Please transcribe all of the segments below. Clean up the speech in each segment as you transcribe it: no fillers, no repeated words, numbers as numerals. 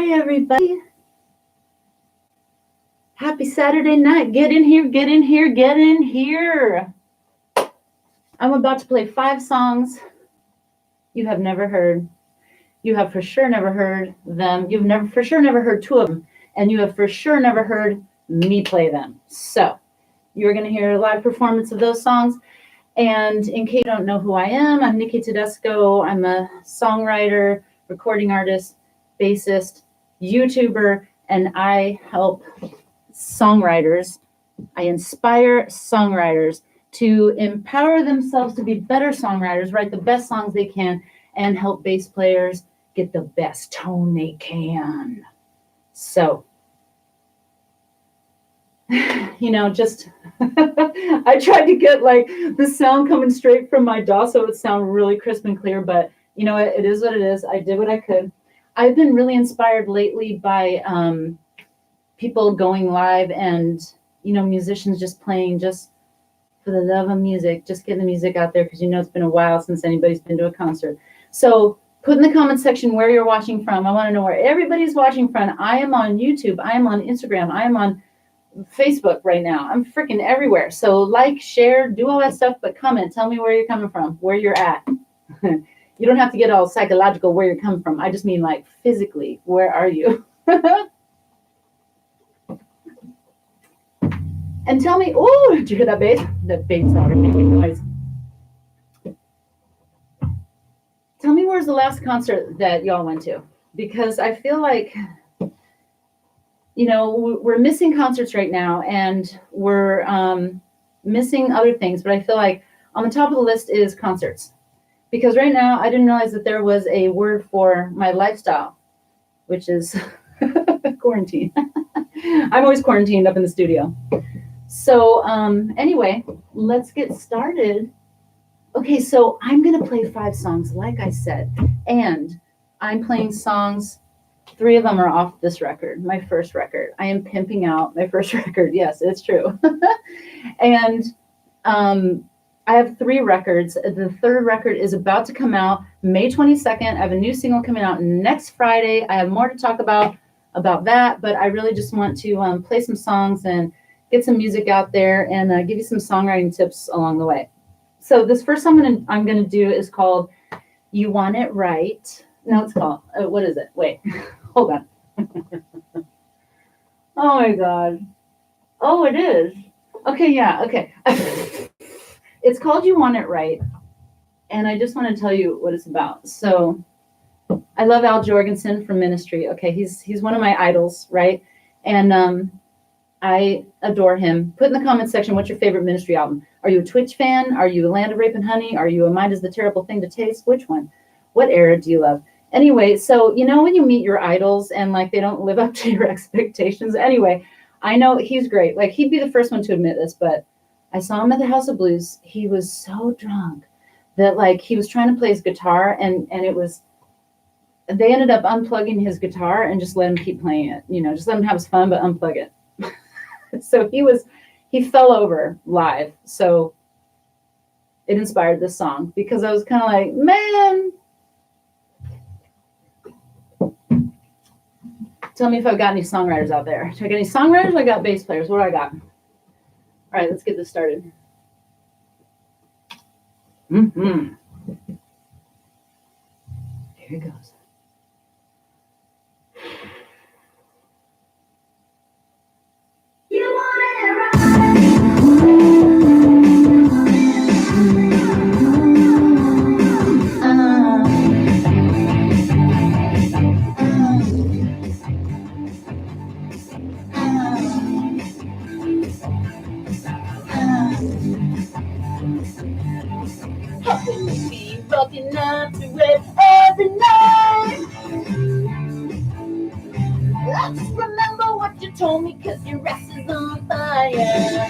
Hi, everybody. Happy Saturday night. Get in here, get in here, get in here. I'm about to play 5 songs you have never heard. You have for sure never heard them. You've for sure never heard 2 of them. And you have for sure never heard me play them. So you're going to hear a live performance of those songs. And in case you don't know who I am, I'm Nicki Tedesco. I'm a songwriter, recording artist, bassist, YouTuber, and I help songwriters. I inspire songwriters to empower themselves to be better songwriters, write the best songs they can, and help bass players get the best tone they can. So, just I tried to get like the sound coming straight from my DAW so it would sound really crisp and clear, but it is what it is. I did what I could. I've been really inspired lately by people going live and, musicians just playing just for the love of music, just getting the music out there because it's been a while since anybody's been to a concert. So put in the comment section where you're watching from. I want to know where everybody's watching from. I am on YouTube. I am on Instagram. I am on Facebook right now. I'm freaking everywhere. So like, share, do all that stuff, but comment. Tell me where you're coming from, where you're at. You don't have to get all psychological where you're coming from. I just mean like physically, where are you? And tell me, oh, did you hear that bass? That bass started making noise. Tell me where's the last concert that y'all went to? Because I feel like, we're missing concerts right now and we're missing other things. But I feel like on the top of the list is concerts. Because right now I didn't realize that there was a word for my lifestyle, which is quarantine. I'm always quarantined up in the studio. So anyway, let's get started. Okay, so I'm going to play 5 songs, like I said, and I'm playing songs. 3 of them are off this record, my first record. I am pimping out my first record. Yes, it's true. And I have 3 records. The 3rd record is about to come out May 22nd. I have a new single coming out next Friday. I have more to talk about that, but I really just want to play some songs and get some music out there and give you some songwriting tips along the way. So this first song I'm going to do is called You Want It Right. No, it's called, what is it? Wait, hold on. Oh my God. Oh, it is. Okay, yeah, okay. It's called You Want It Right. And I just want to tell you what it's about. So I love Al Jorgensen from Ministry. Okay, he's one of my idols, right? And I adore him. Put in the comment section, what's your favorite Ministry album? Are you a Twitch fan? Are you a Land of Rape and Honey? Are you a Mind is the Terrible Thing to Taste? Which one? What era do you love? Anyway, so when you meet your idols and like they don't live up to your expectations. Anyway, I know he's great. Like he'd be the first one to admit this, but I saw him at the House of Blues. He was so drunk that like he was trying to play his guitar and they ended up unplugging his guitar and just let him keep playing it. Just let him have his fun, but unplug it. So he fell over live. So it inspired this song because I was kind of like, man, tell me if I've got any songwriters out there. Do I got any songwriters? I got bass players. What do I got? All right, let's get this started. Here it goes. You want it right. Rocking up to it every night. I just remember what you told me, cause your ass is on fire.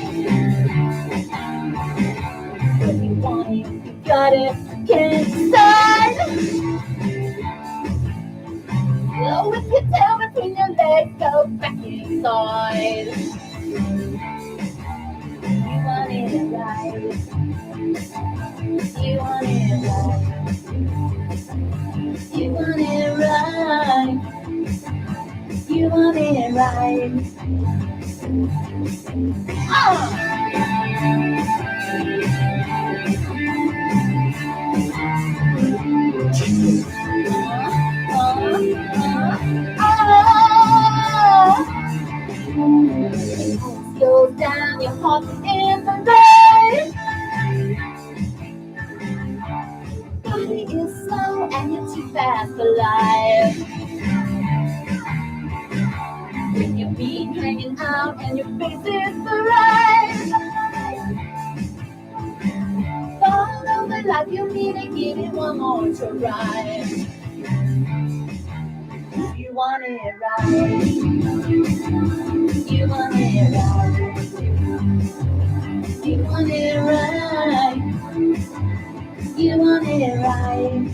When you want it, you got it, can't decide. Oh, if you tell between your legs, go back inside. You want it right. You want it right. You want it right. it right. Slow down your heart in the rain. Body is slow and you're too fast for life. With your feet hanging out and your face is the right. Follow the life you need and give it one more try. You want it right. You want it right. You want it right. You want it right. You want it right. You want it right. You want it right.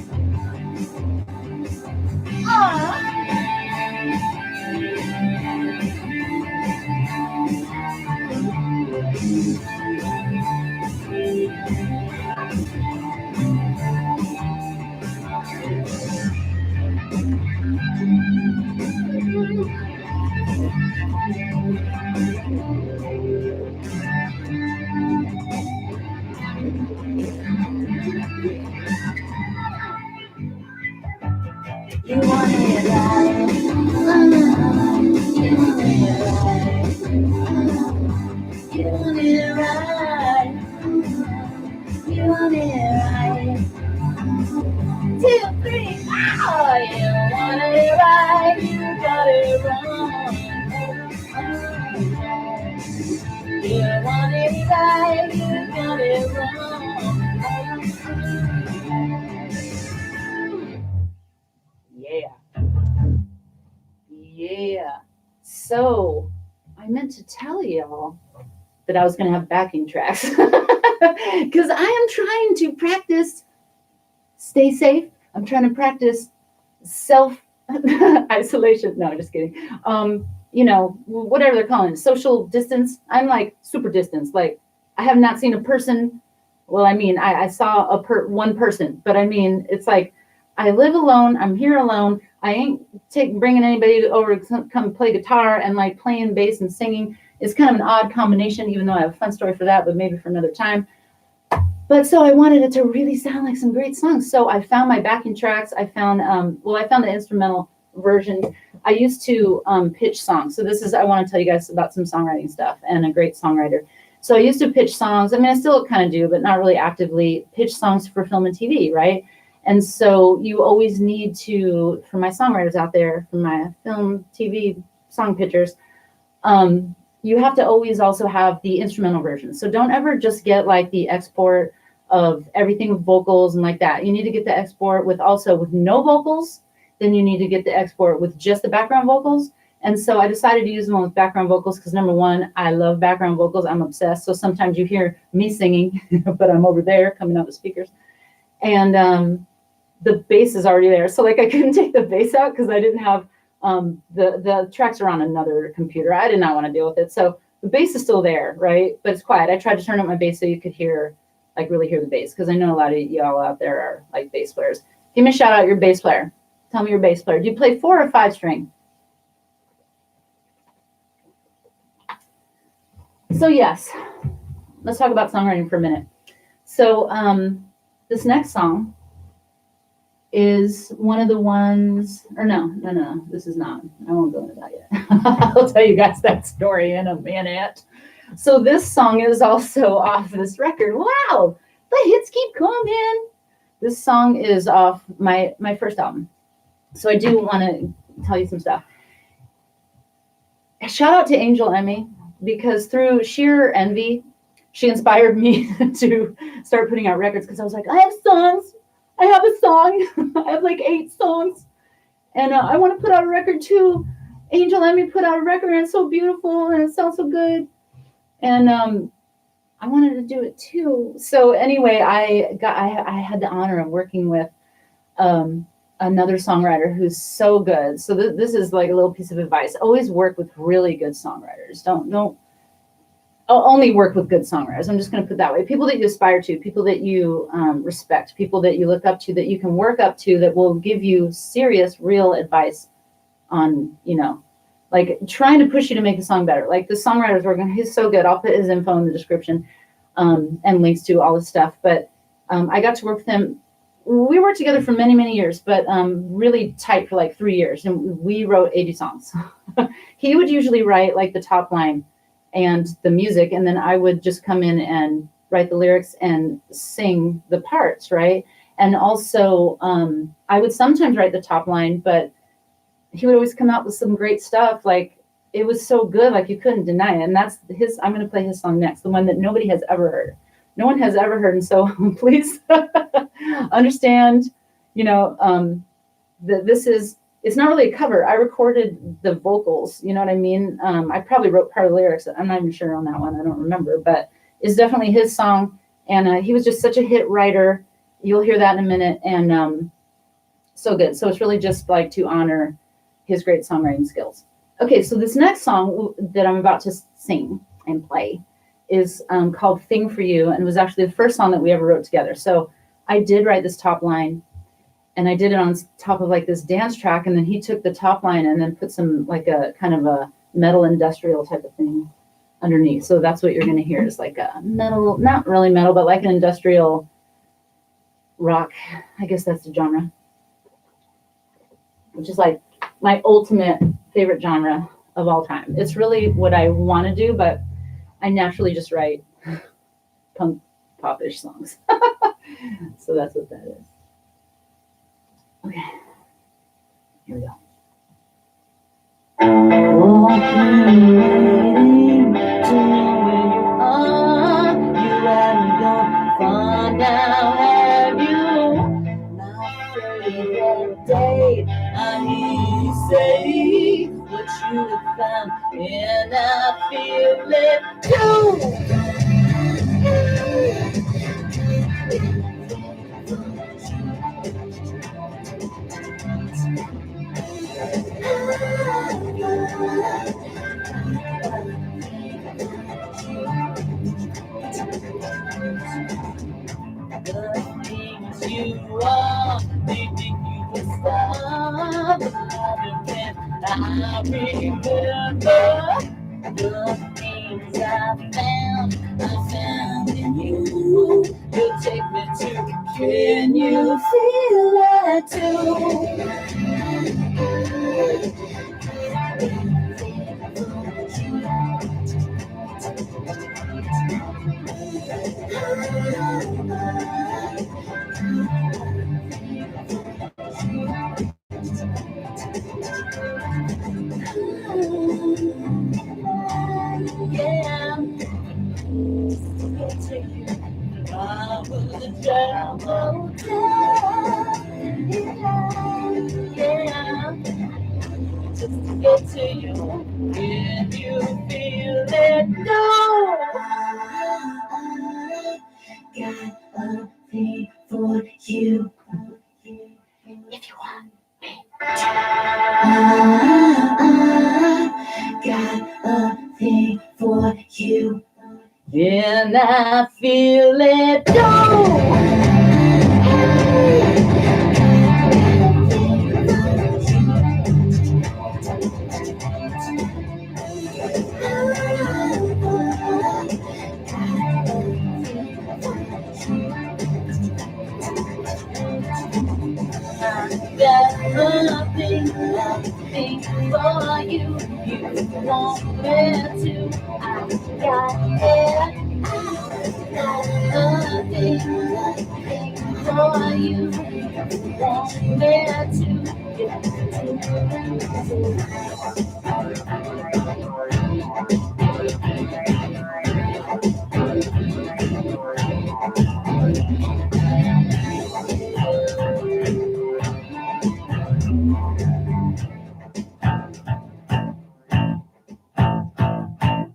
You want it right. 2, 3, 4. You want it right. You got it wrong. You want it right. You got it wrong. Yeah. So I meant to tell y'all that I was going to have backing tracks because I am trying to practice stay safe. I'm trying to practice self isolation. No, just kidding. You know, whatever they're calling it, social distance. I'm like super distance. Like I have not seen a person. Well, I mean, I saw one person, but I mean, it's like I live alone. I'm here alone. I ain't bringing anybody over to come play guitar, and like playing bass and singing is kind of an odd combination, even though I have a fun story for that, but maybe for another time. But so I wanted it to really sound like some great songs. So I found my backing tracks. I found, I found the instrumental version. I used to pitch songs. So I want to tell you guys about some songwriting stuff and a great songwriter. So I used to pitch songs. I mean, I still kind of do, but not really actively pitch songs for film and TV, right? And so you always need to, for my songwriters out there, for my film, TV song pitchers, you have to always also have the instrumental version. So don't ever just get like the export of everything with vocals and like that. You need to get the export with no vocals. Then you need to get the export with just the background vocals. And so I decided to use them with background vocals because number one, I love background vocals. I'm obsessed. So sometimes you hear me singing, but I'm over there coming out the speakers. And the bass is already there. So like I couldn't take the bass out because I didn't have the tracks are on another computer. I did not want to deal with it. So the bass is still there, right? But it's quiet. I tried to turn up my bass so you could really hear the bass, because I know a lot of y'all out there are like bass players. Give me a shout out, your bass player. Tell me your bass player. Do you play 4 or 5 string? So yes, let's talk about songwriting for a minute. So this next song is one of the ones, or no, this is not. I won't go into that yet. I'll tell you guys that story in a minute. So this song is also off this record. Wow, the hits keep coming. This song is off my first album. So I do want to tell you some stuff. Shout out to Angel Emmy, because through sheer envy, she inspired me to start putting out records, because I was like, I have songs. I have a song. I have like 8 songs. And I want to put out a record too. Angel Emmy put out a record, and it's so beautiful and it sounds so good. And I wanted to do it too. So anyway, I had the honor of working with another songwriter who's so good. So this is like a little piece of advice. Always work with really good songwriters. Don't only work with good songwriters. I'm just going to put it that way. People that you aspire to, people that you respect, people that you look up to, that you can work up to, that will give you serious, real advice on, like trying to push you to make the song better. Like the songwriter's working, he's so good. I'll put his info in the description and links to all this stuff. But I got to work with him. We worked together for many, many years, but really tight for like 3 years. And we wrote 80 songs. He would usually write like the top line and the music, and then I would just come in and write the lyrics and sing the parts, right? And also, I would sometimes write the top line, but he would always come out with some great stuff. Like, it was so good, like you couldn't deny it. And that's his, I'm going to play his song next, the one that nobody has ever heard. No one has ever heard. And so please understand, you know, that this is, it's not really a cover. I recorded the vocals, you know what I mean? I probably wrote part of the lyrics. I'm not even sure on that one. I don't remember, but it's definitely his song. And he was just such a hit writer. You'll hear that in a minute. And so good. So it's really just like to honor his great songwriting skills. Okay, so this next song that I'm about to sing and play is called Thing for You, and it was actually the first song that we ever wrote together. So I did write this top line, and I did it on top of like this dance track, and then he took the top line and then put some like a kind of a metal industrial type of thing underneath. So that's what you're going to hear is like a metal, not really metal, but like an industrial rock. I guess that's the genre, which is like my ultimate favorite genre of all time. It's really what I want to do, but I naturally just write punk pop-ish songs. So that's what that is. Okay, here we go. Waiting to know where you are. You haven't gone far now, have you? Not every day I hear you say what you have found, and I feel it too. The things you are, they think you can stop. I remember the things I found in you. You take me to, can you feel that too? Yeah, I'll take you. I will travel down, yeah, just to get to you. Can you feel it? No. Got a thing for you. If you want me. Got a thing for you. And I feel it go. Nothing for you. You want me to. I got it. Nothing for you. You want me to.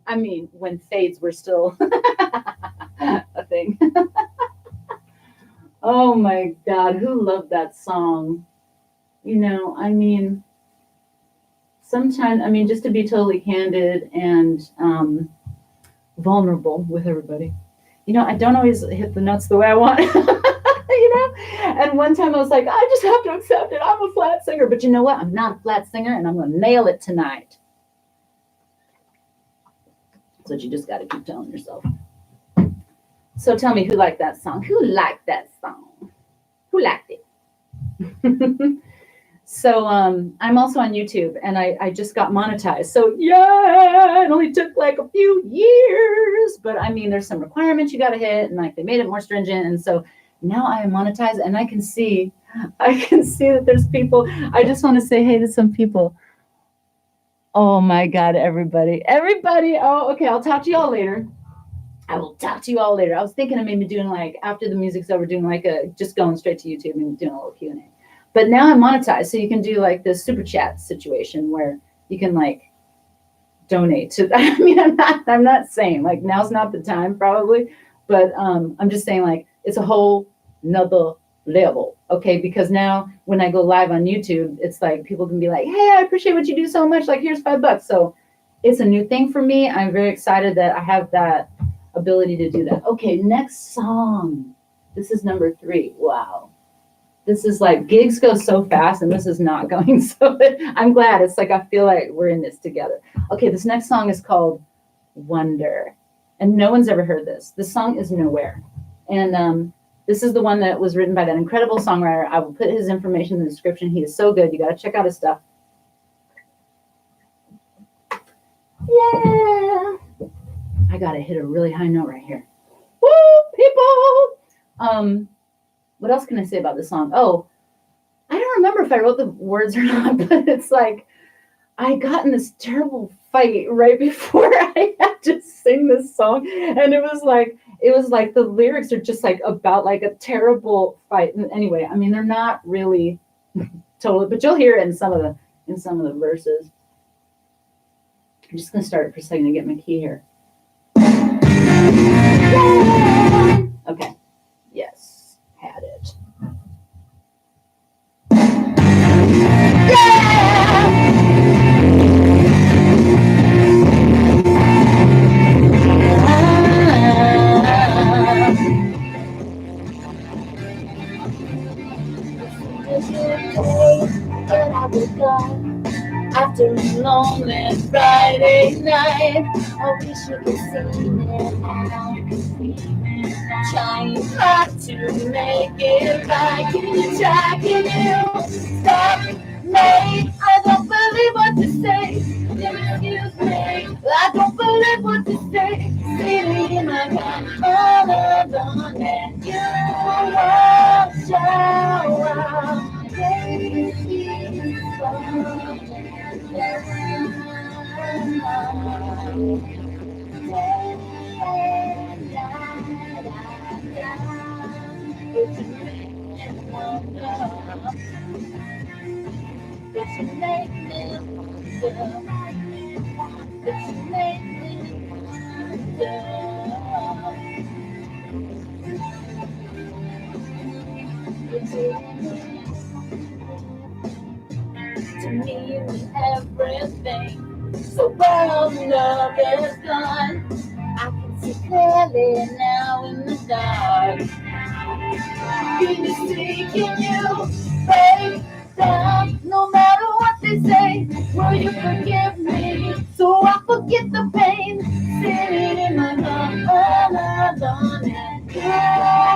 I mean, when fades were still a thing. Oh my God, who loved that song? You know, I mean, sometimes, I mean, just to be totally candid and vulnerable with everybody, you know, I don't always hit the notes the way I want, you know? And one time I was like, I just have to accept it. I'm a flat singer. But you know what? I'm not a flat singer, and I'm going to nail it tonight. That's what you just got to keep telling yourself. So tell me, who liked that song? Who liked that song? Who liked it? So I'm also on YouTube, and I just got monetized. So yeah, it only took like a few years, but I mean, there's some requirements you got to hit, and like they made it more stringent. And so now I am monetized, and I can see that there's people. I just want to say hey to some people. Oh my God, everybody. Oh, okay. I'll talk to y'all later. I will talk to you all later. I was thinking of maybe doing like after the music's over, doing like just going straight to YouTube and doing a little Q&A. But now I'm monetized, so you can do like this super chat situation where you can like donate to. I mean, I'm not saying like now's not the time probably, but I'm just saying like it's a whole nother level, okay? Because now when I go live on YouTube, it's like people can be like, hey, I appreciate what you do so much. Like here's $5. So it's a new thing for me. I'm very excited that I have that ability to do that. Okay, next song. This is number 3. Wow. This is like gigs go so fast, and this is not going so. I'm glad. It's like I feel like we're in this together. Okay, this next song is called Wonder, and no one's ever heard this. This song is Nowhere, and this is the one that was written by that incredible songwriter. I will put his information in the description. He is so good. You got to check out his stuff. Yeah, I gotta hit a really high note right here. Woo, people! What else can I say about this song? Oh, I don't remember if I wrote the words or not, but it's like I got in this terrible fight right before I had to sing this song, and it was like the lyrics are just like about like a terrible fight. And anyway, I mean they're not really totally, but you'll hear it in some of the verses. I'm just gonna start it for a second to get my key here. Okay. Yes, had it. After a lonely Friday night, I wish you could see it now. Trying hard to make it right. Can you try? Can you stop me? I don't believe what you say. Excuse me. I don't believe what you say. Sitting in my car all alone, and you won't show up. Baby, to me, you mean everything. So well, love is gone. I can see clearly now in the dark. Can you see? Can you break down? No matter what they say, will you forgive me? So I forget the pain. Sitting in my heart all alone, and you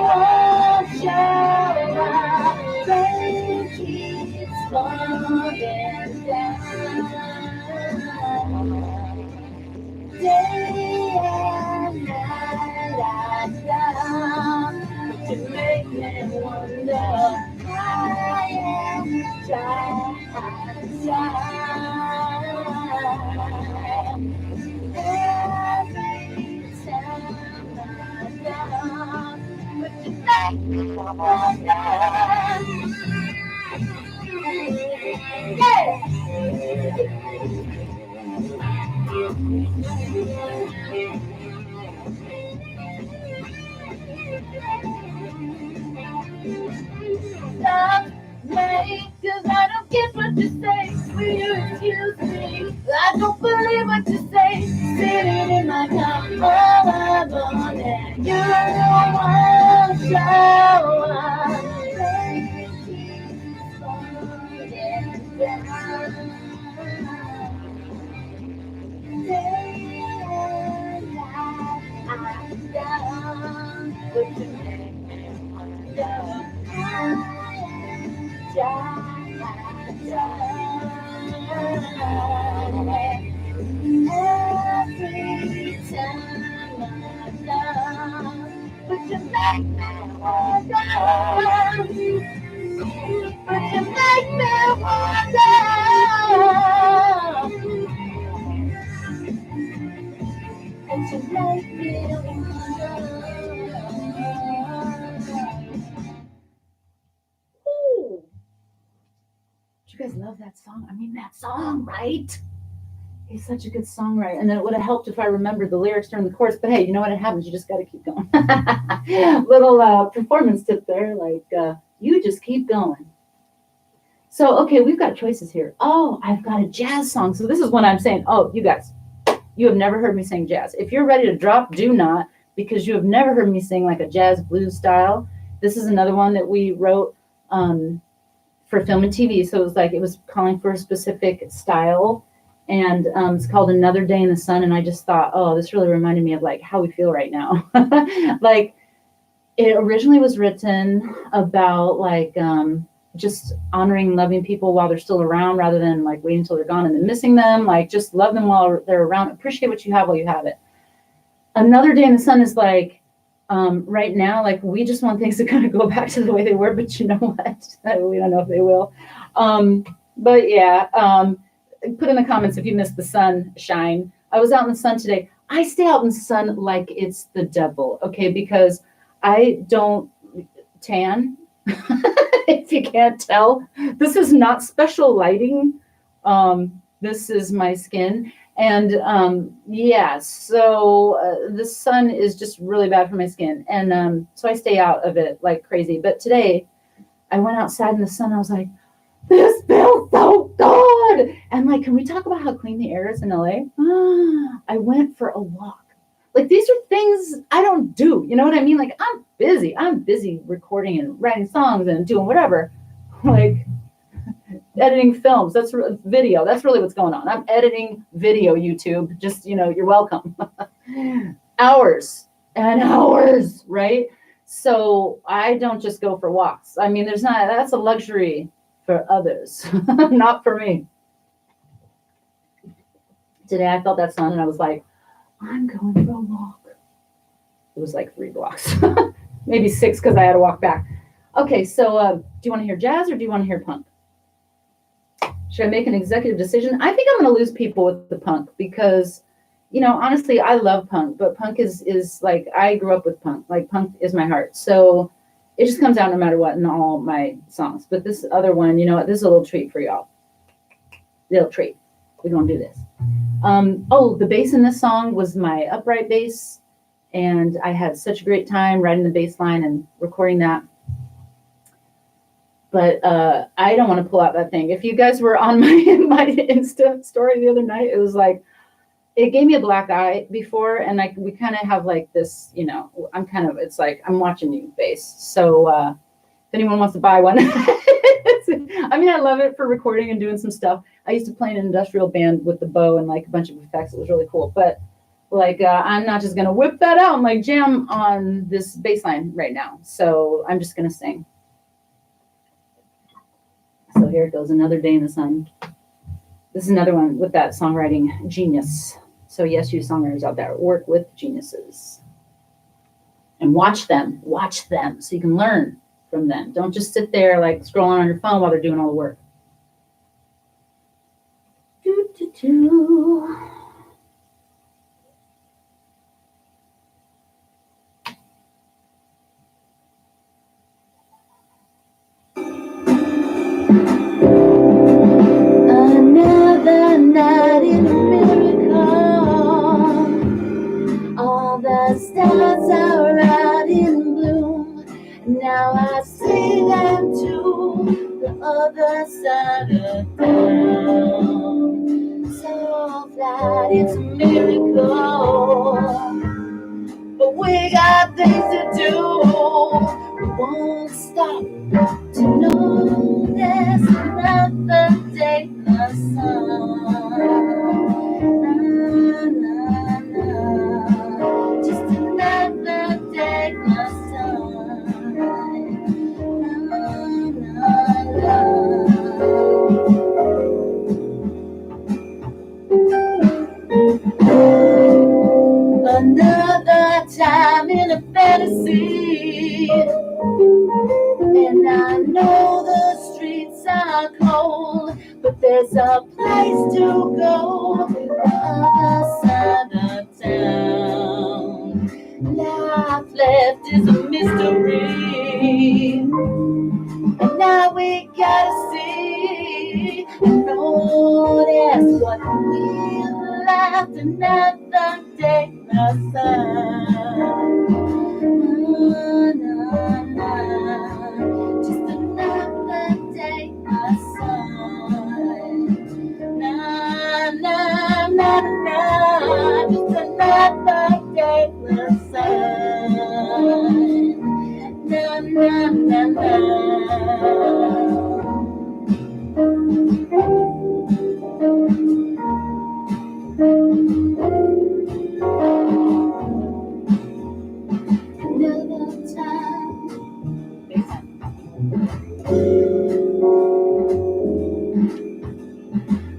won't show up. Rain keeps falling down. Day and night, but you make me wonder. I am trying. Every time I'm down, but you make me wonder. Stop me, 'cause I don't get what you say. Will you excuse me? I don't believe what you say. Sitting in my car all alone, and you won't show up. Day and But you make me wonder. But you make me wonder. But you make me wonder. Ooh. Do you guys love that song? I mean, that song, right? He's such a good songwriter. And then it would have helped if I remembered the lyrics during the chorus. But hey, you know what? It happens. You just got to keep going. Little performance tip there. Like, you just keep going. So, okay, we've got choices here. Oh, I've got a jazz song. So this is when I'm saying, oh, you guys, you have never heard me sing jazz. If you're ready to drop, do not, because you have never heard me sing like a jazz blues style. This is another one that we wrote for film and TV. So it was calling for a specific style. And it's called Another Day in the Sun. And I just thought, oh, this really reminded me of like how we feel right now. Like it originally was written about like just honoring and loving people while they're still around rather than like waiting until they're gone and then missing them. Like just love them while they're around. Appreciate what you have while you have it. Another Day in the Sun is like right now, like we just want things to kind of go back to the way they were. But you know what? We don't know if they will. But yeah. Put in the comments if you missed the sunshine. I was out in the sun today. I stay out in the sun like it's the devil, okay? Because I don't tan. If you can't tell, this is not special lighting. This is my skin. And yeah, so the sun is just really bad for my skin. And so I stay out of it like crazy. But today I went outside in the sun. I was like, this feels so good. And like, can we talk about how clean the air is in LA? I went for a walk. Like these are things I don't do. You know what I mean? Like I'm busy. I'm busy recording and writing songs and doing whatever. Like editing films. That's video. That's really what's going on. I'm editing video, YouTube. Just, you're welcome. Hours and hours, right? So I don't just go for walks. I mean, that's a luxury for others, not for me. Today I felt that sun and I was like, I'm going for a walk. It was like 3 blocks, maybe 6 because I had to walk back. Okay, so do you want to hear jazz or do you want to hear punk? Should I make an executive decision? I think I'm going to lose people with the punk because, honestly, I love punk, but punk is like, I grew up with punk. Like punk is my heart. So it just comes out no matter what in all my songs. But this other one, you know what? This is a little treat for y'all. Little treat. We're going to do this. The bass in this song was my upright bass. And I had such a great time writing the bass line and recording that. But I don't want to pull out that thing. If you guys were on my Insta story the other night, it was like, it gave me a black eye before, and like we kind of have like this, it's like I'm watching you bass. So if anyone wants to buy one, I mean, I love it for recording and doing some stuff. I used to play in an industrial band with the bow and like a bunch of effects. It was really cool. But like I'm not just gonna whip that out and like jam on this bass line right now. So I'm just gonna sing. So here it goes, Another Day in the Sun. This is another one with that songwriting genius. So yes, you songwriters out there, work with geniuses. And watch them so you can learn from them. Don't just sit there like scrolling on your phone while they're doing all the work. Another night in America. All the stars are out in bloom. Now I see them to the other side of town. So that it's a miracle. But we got things to do. We won't stop to know there's another day in the sun. Na, na, na. Just another day in the sun. And I know the streets are cold, but there's a place to go on the other side of town. Life left is a mystery, and now we gotta see and notice what we left another day outside. Na, na, na. Just another day outside. Na, na, na, na. Just another day outside. Na, na, na, na.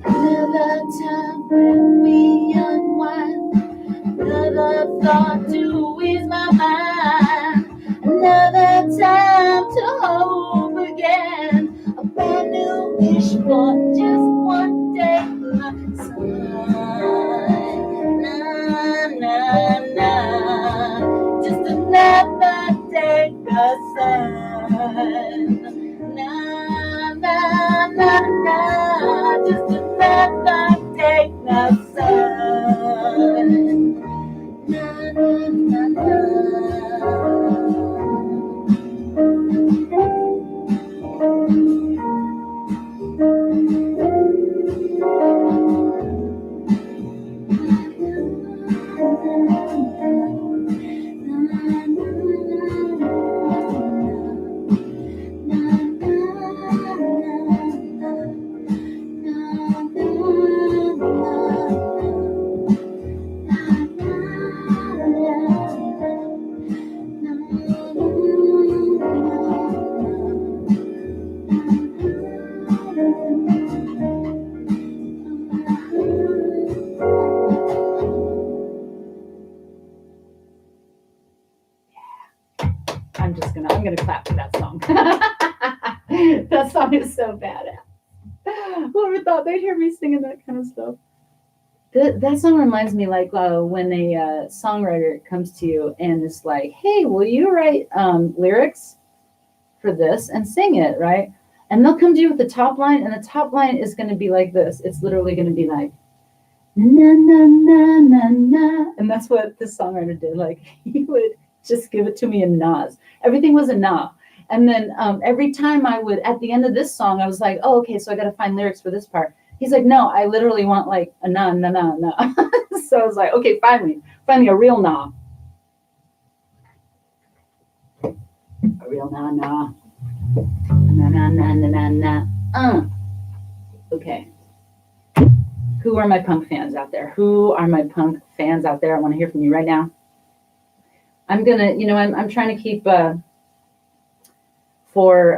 Another time when we unwind, another thought to ease my mind, another time to hope again, a brand new wish for just one day outside. Na, na, na, just another day outside. Na, na, na, na, just another day outside. Na, na, na, na. I'm gonna clap for that song. That song is so badass. Whoever thought they'd hear me singing that kind of stuff? That song reminds me like when a songwriter comes to you and is like, "Hey, will you write lyrics for this and sing it, right?" And they'll come to you with the top line, and the top line is going to be like this. It's literally going to be like, na na na na na, and that's what this songwriter did. Like he would just give it to me in nas. Everything was a na. And then every time I would, at the end of this song, I was like, oh, okay, so I got to find lyrics for this part. He's like, no, I literally want like a na, na, na, na. So I was like, okay, finally a real na. A real na, na. Na, na, na, na, na, na. Okay. Who are my punk fans out there? Who are my punk fans out there? I want to hear from you right now. I'm gonna, I'm trying to keep for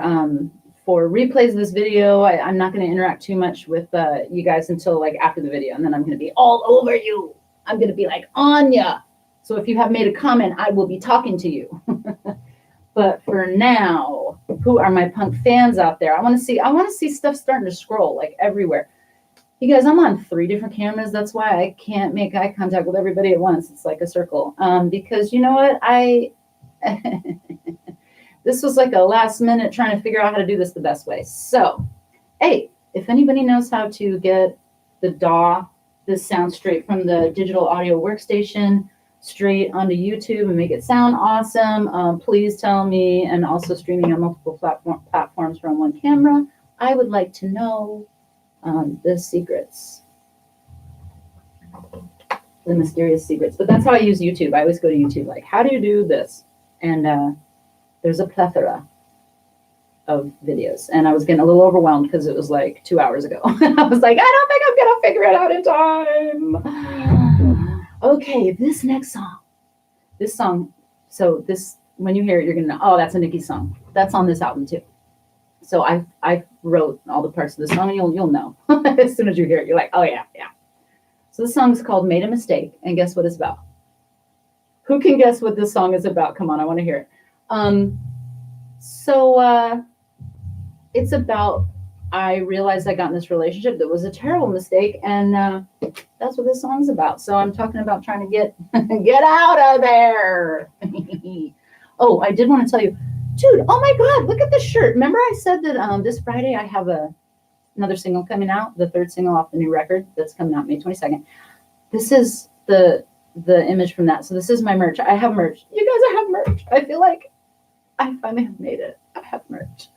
replays of this video. I'm not going to interact too much with you guys until like after the video, and then I'm going to be all over you. I'm going to be like on ya. So if you have made a comment, I will be talking to you. But for now, who are my punk fans out there? I want to see stuff starting to scroll like everywhere. You guys, I'm on 3 different cameras. That's why I can't make eye contact with everybody at once. It's like a circle. Because you know what? This was like a last minute trying to figure out how to do this the best way. So, hey, if anybody knows how to get the DAW, this sound straight from the digital audio workstation, straight onto YouTube and make it sound awesome, please tell me. And also streaming on multiple platforms from one camera. I would like to know the secrets, the mysterious secrets. But that's how I use YouTube. I always go to YouTube like, how do you do this? And there's a plethora of videos. And I was getting a little overwhelmed because it was like 2 hours ago. I was like, I don't think I'm going to figure it out in time. Okay, this next song. This song, so this, when you hear it, you're going to know, oh, that's a Nicki song. That's on this album too. So I wrote all the parts of the song, and you'll know. As soon as you hear it, you're like, oh, yeah. So this song is called Made a Mistake, and guess what it's about? Who can guess what this song is about? Come on, I want to hear it. So it's about, I realized I got in this relationship that was a terrible mistake, and that's what this song's about. So I'm talking about trying to get get out of there. Oh, I did want to tell you, dude. Oh my God, look at this shirt. Remember I said that this Friday I have another single coming out, the third single off the new record that's coming out May 22nd. This is the image from that. So this is my merch. I have merch. You guys, I have merch. I feel like I finally have made it. I have merch.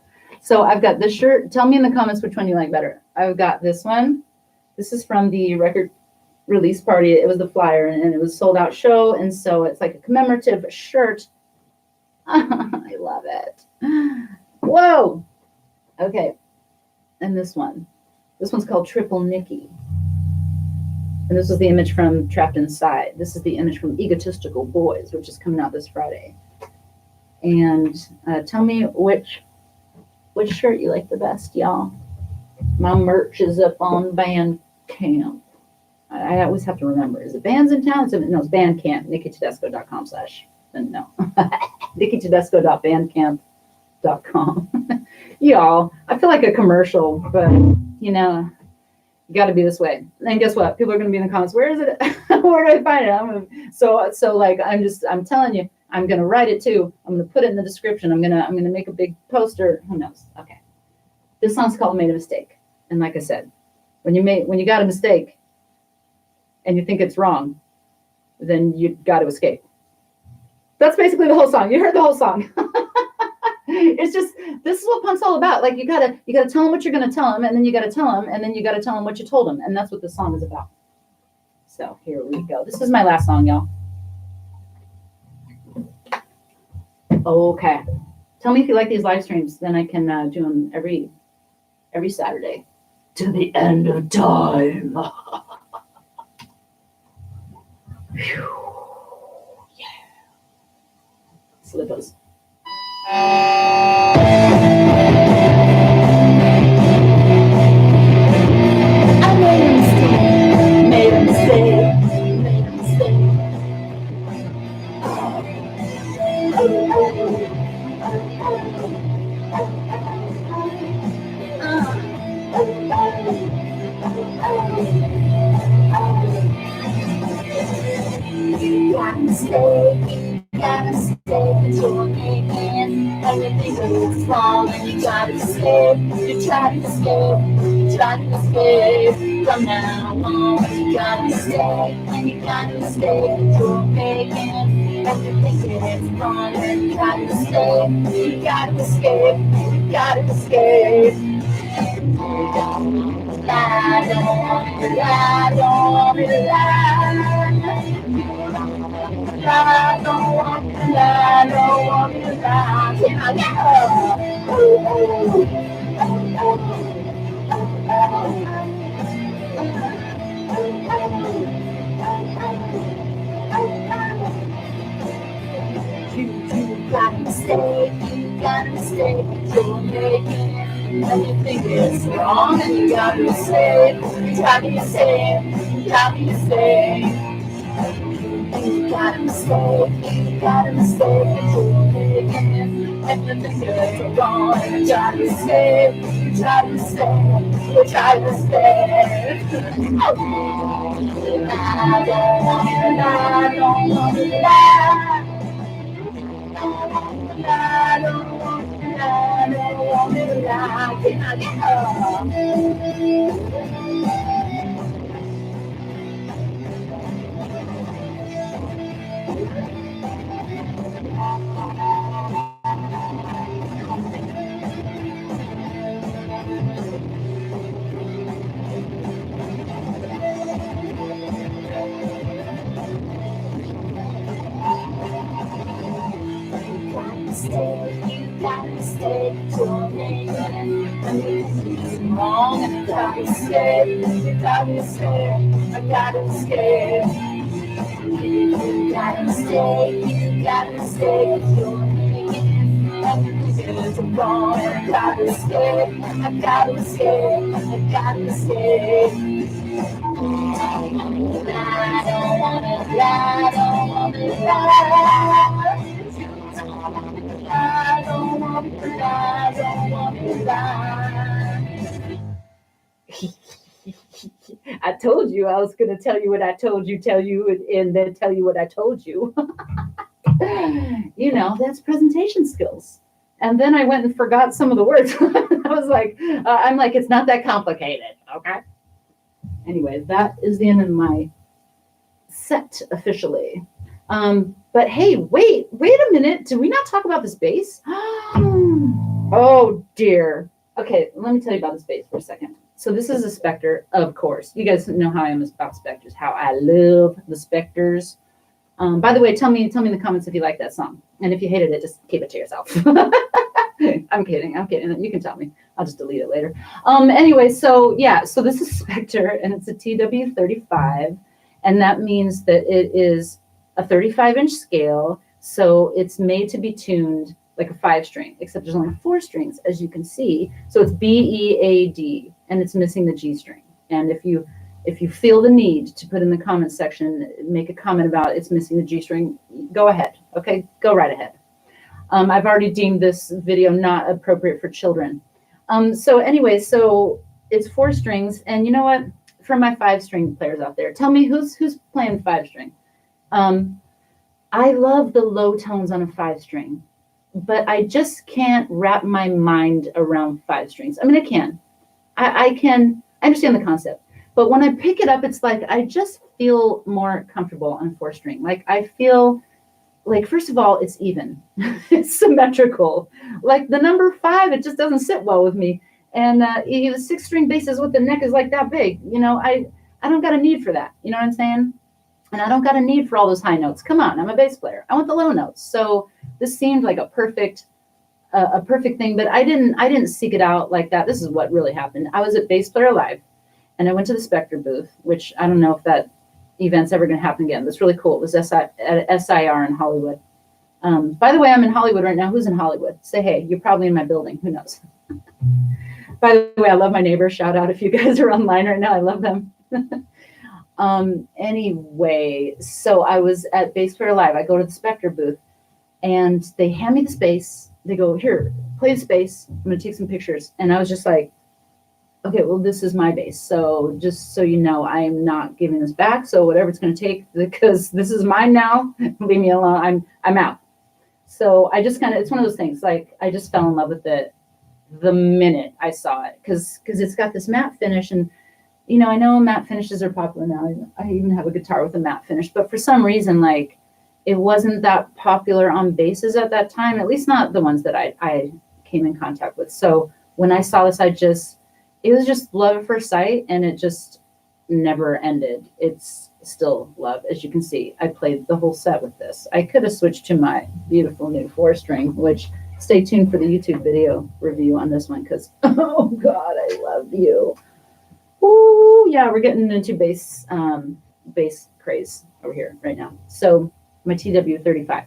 So I've got this shirt. Tell me in the comments which one you like better. I've got this one. This is from the record release party. It was the flyer, and it was a sold out show. And so it's like a commemorative shirt. I love it. Whoa. Okay. And this one. This one's called Triple Nicki. And this is the image from Trapped Inside. This is the image from Egotistical Boys, which is coming out this Friday. And tell me which shirt you like the best, y'all. My merch is up on Bandcamp. I always have to remember. Is it Bands in Town? No, it's Bandcamp. NickiTedesco.com/ no. NickiTedesco.bandcamp.com. Y'all, I feel like a commercial, but you know, you got to be this way. And guess what? People are going to be in the comments. Where is it? Where do I find it? So like I'm telling you, I'm going to write it too. I'm going to put it in the description. I'm going to make a big poster. Who knows? Okay. This song's called Made a Mistake. And like I said, when you got a mistake and you think it's wrong, then you got to escape. That's basically the whole song. You heard the whole song. It's just, this is what punk's all about. Like you gotta tell them what you're gonna tell them, and then you gotta tell them, and then you gotta tell them what you told them, and that's what this song is about. So here we go. This is my last song, y'all. Okay. Tell me if you like these live streams, then I can do them every Saturday to the end of time. Whew. Yeah. Slippers. I made a mistake. Gotta stay until making everything goes wrong, and you gotta escape. You try to escape from now on. You gotta stay, and you gotta stay until making everything goes wrong, and you gotta escape. You gotta escape. You gotta escape. I don't want to lie. I don't want to lie. I don't want to lie, I don't want to lie. Can I get her? You gotta stay, you're making everything is wrong, and you gotta stay, you gotta stay. You got a mistake, you're making everything is wrong. You gotta stay, you gotta stay, you gotta stay. I don't want to lie, I don't want to lie. I don't want to lie, I don't want to lie. Can I get her? You gotta stay, you're making everything wrong, and you gotta escape, I gotta escape. You gotta stay, you're making everything wrong, and I gotta escape, I gotta escape. I don't wanna lie, I don't wanna lie. I don't want to die, don't want to die. I told you I was going to tell you what I told you, and then tell you what I told you. That's presentation skills. And then I went and forgot some of the words. I was like, I'm like, it's not that complicated. Okay. Anyway, that is the end of my set officially. But hey, wait a minute. Did we not talk about this bass? Oh dear. Okay, let me tell you about this bass for a second. So this is a Spectre, of course. You guys know how I am about Spectres, how I love the Spectres. By the way, tell me in the comments if you like that song. And if you hated it, just keep it to yourself. I'm kidding. You can tell me. I'll just delete it later. Anyway, so this is Spectre, and it's a TW35. And that means that it is a 35-inch scale. So it's made to be tuned like a 5-string, except there's only 4 strings, as you can see. So it's B, E, A, D, and it's missing the G string. And if you feel the need to put in the comments section, make a comment about it's missing the G string, go ahead. Okay, go right ahead. I've already deemed this video not appropriate for children. So anyway, so it's 4 strings, and you know what? For my 5-string players out there, tell me who's playing 5-string. I love the low tones on a 5-string, but I just can't wrap my mind around 5 strings. I mean, I can. I understand the concept. But when I pick it up, it's like I just feel more comfortable on a 4-string. Like I feel like, first of all, it's even. It's symmetrical. Like the number 5, it just doesn't sit well with me. And the 6-string basses with the neck is like that big. I don't got a need for that. You know what I'm saying? And I don't got a need for all those high notes. Come on, I'm a bass player. I want the low notes. So this seemed like a perfect thing, but I didn't seek it out like that. This is what really happened. I was at Bass Player Live. And I went to the Spectre booth, which I don't know if that event's ever going to happen again. That's really cool. It was at SIR in Hollywood. By the way, I'm in Hollywood right now. Who's in Hollywood? Say hey. You're probably in my building. Who knows? By the way, I love my neighbors. Shout out if you guys are online right now. I love them. Anyway, so I was at Bass Player Live. I go to the Spectre booth, and they hand me the bass. They go, here, play the bass. I'm going to take some pictures. And I was just like, okay, well, this is my bass. So just so you know, I'm not giving this back. So whatever it's going to take, because this is mine now, leave me alone. I'm out. So I just it's one of those things. Like I just fell in love with it the minute I saw it, because it's got this matte finish. And, I know matte finishes are popular now. I even have a guitar with a matte finish, but for some reason, like it wasn't that popular on basses at that time, at least not the ones that I came in contact with. So when I saw this, it was just love at first sight, and it just never ended. It's still love. As you can see, I played the whole set with this. I could have switched to my beautiful new 4-string, which stay tuned for the YouTube video review on this one, because, oh God, I love you. Ooh, yeah, we're getting into bass craze over here right now. So my TW35.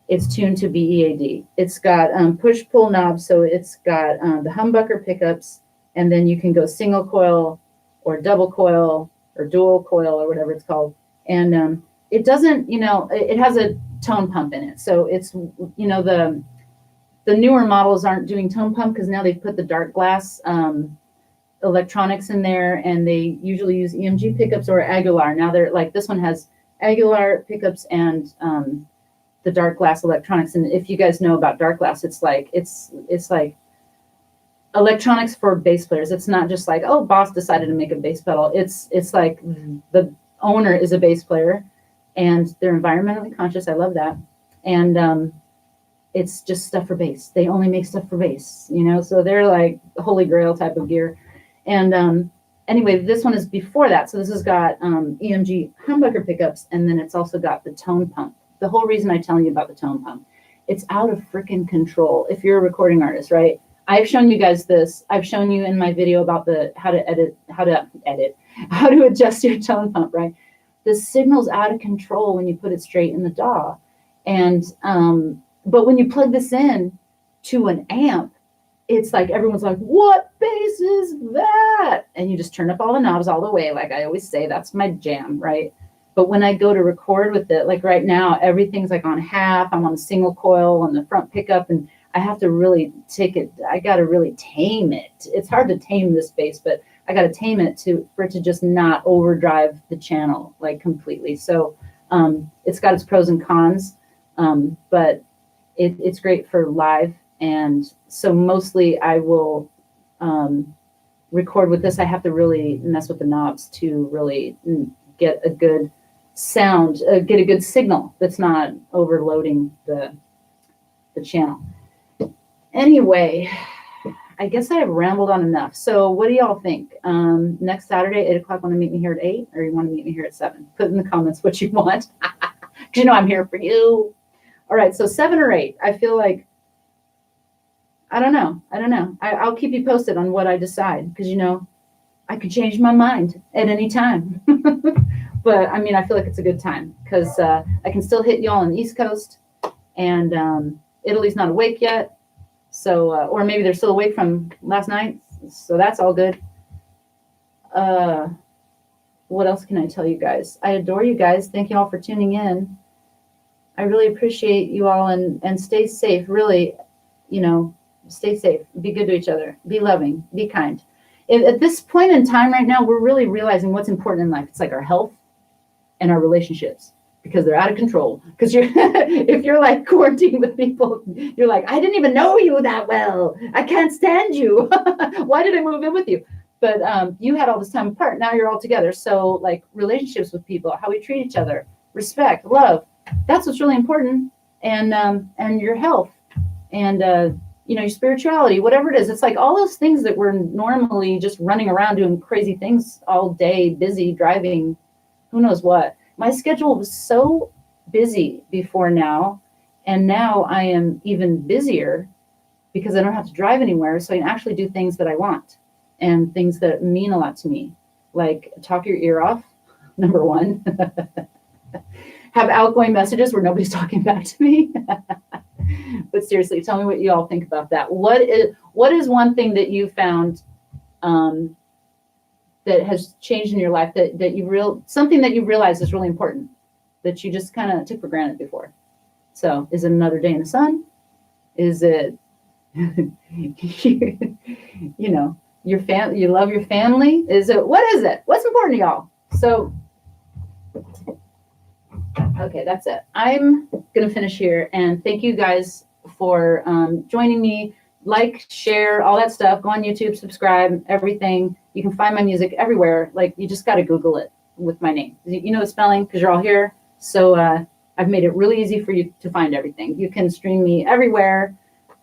It's tuned to BEAD. It's got push-pull knobs, so it's got the humbucker pickups, and then you can go single coil or double coil or dual coil or whatever it's called. And it doesn't, it has a tone pump in it. So it's, the newer models aren't doing tone pump because now they've put the dark glass electronics in there, and they usually use EMG pickups or Aguilar. Now they're like, this one has Aguilar pickups and the dark glass electronics. And if you guys know about dark glass, it's like electronics for bass players. It's not just like, oh, Boss decided to make a bass pedal. It's like the owner is a bass player, and they're environmentally conscious. I love that. And it's just stuff for bass. They only make stuff for bass, so they're like the holy grail type of gear. And anyway, this one is before that. So this has got EMG humbucker pickups, and then it's also got the tone pump. The whole reason I'm telling you about the tone pump, it's out of freaking control. If you're a recording artist, right? I've shown you guys this. I've shown you in my video about how to adjust your tone pump, right? The signal's out of control when you put it straight in the DAW. And, but when you plug this in to an amp, it's like, everyone's like, what bass is that? And you just turn up all the knobs all the way. Like I always say, that's my jam, right? But when I go to record with it, like right now, everything's like on half. I'm on a single coil on the front pickup, and I have to really take it. I got to really tame it. It's hard to tame this bass, but I got to tame it for it to just not overdrive the channel like completely. So it's got its pros and cons, but it's great for live. And so mostly I will record with this. I have to really mess with the knobs to really get a good sound, get a good signal that's not overloading the channel. Anyway, I guess I have rambled on enough. So what do y'all think? Next Saturday, 8 o'clock, want to meet me here at 8, or you want to meet me here at 7? Put in the comments what you want. Because you know I'm here for you. All right, so 7 or 8. I feel like, I don't know. I'll keep you posted on what I decide, because, you know, I could change my mind at any time. But, I mean, I feel like it's a good time, because I can still hit y'all on the East Coast, and Italy's not awake yet. So, or maybe they're still awake from last night. So that's all good. What else can I tell you guys? I adore you guys. Thank you all for tuning in. I really appreciate you all, and stay safe. Really, you know, stay safe. Be good to each other. Be loving. Be kind. At this point in time right now, we're really realizing what's important in life. It's like our health and our relationships, because they're out of control. Because if you're like quarantining with people, you're like, I didn't even know you that well. I can't stand you. Why did I move in with you? But you had all this time apart. Now you're all together. So like relationships with people, how we treat each other, respect, love, that's what's really important. And your health, and you know, your spirituality, whatever it is. It's like all those things that we're normally just running around doing crazy things all day, busy, driving, who knows what. My schedule was so busy before now, and now I am even busier because I don't have to drive anywhere, so I can actually do things that I want and things that mean a lot to me, like talk your ear off, number one. Have outgoing messages where nobody's talking back to me. But seriously, tell me what you all think about that. What is one thing that you found that has changed in your life, something that you realized is really important, that you just kind of took for granted before? So is it another day in the sun? Is it, you know, you love your family? Is it, what is it? What's important to y'all? So, okay, that's it. I'm going to finish here, and thank you guys for joining me. Like, share, all that stuff. Go on YouTube, subscribe, everything. You can find my music everywhere. Like, you just got to Google it with my name. You know the spelling because you're all here. So I've made it really easy for you to find everything. You can stream me everywhere,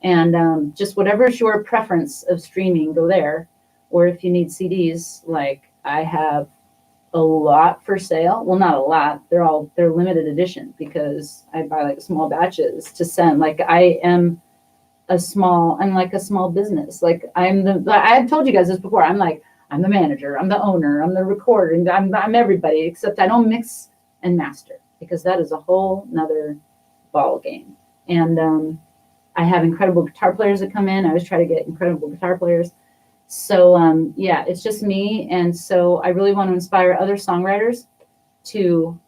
and just whatever's your preference of streaming, go there. Or if you need CDs, like I have a lot for sale. Well, not a lot. They're limited edition because I buy like small batches to send. Like I'm like a small business. Like I've told you guys this before. I'm the manager, I'm the owner, I'm the recorder, and I'm everybody, except I don't mix and master, because that is a whole nother ball game. And I have incredible guitar players that come in. I always try to get incredible guitar players. So yeah, it's just me. And so I really want to inspire other songwriters to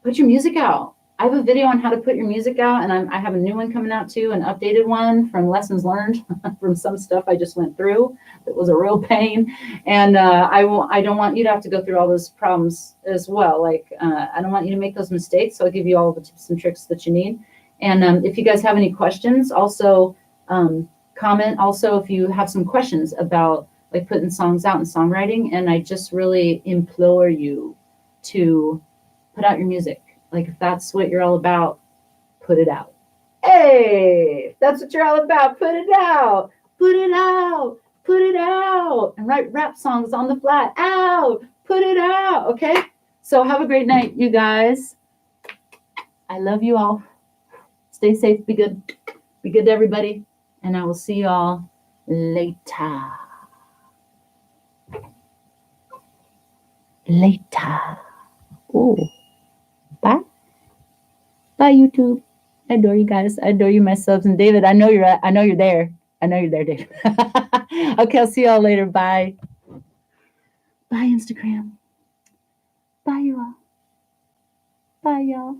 put your music out. I have a video on how to put your music out, and I have a new one coming out too, an updated one from lessons learned from some stuff I just went through. It was a real pain. And I don't want you to have to go through all those problems as well. Like I don't want you to make those mistakes. So I'll give you all the tips and tricks that you need. And if you guys have any questions, also comment. Also, if you have some questions about like putting songs out and songwriting, and I just really implore you to put out your music. Like if that's what you're all about, put it out. Hey, if that's what you're all about, put it out. Put it out. Put it out. And write rap songs on the fly. Out. Put it out. Okay? So have a great night, you guys. I love you all. Stay safe. Be good. Be good to everybody. And I will see you all later. Later. Ooh. Bye. Bye, YouTube. I adore you guys. I adore you, my subs. And David, I know you're there. I know you're there, David. Okay, I'll see you all later. Bye. Bye, Instagram. Bye, you all. Bye, y'all.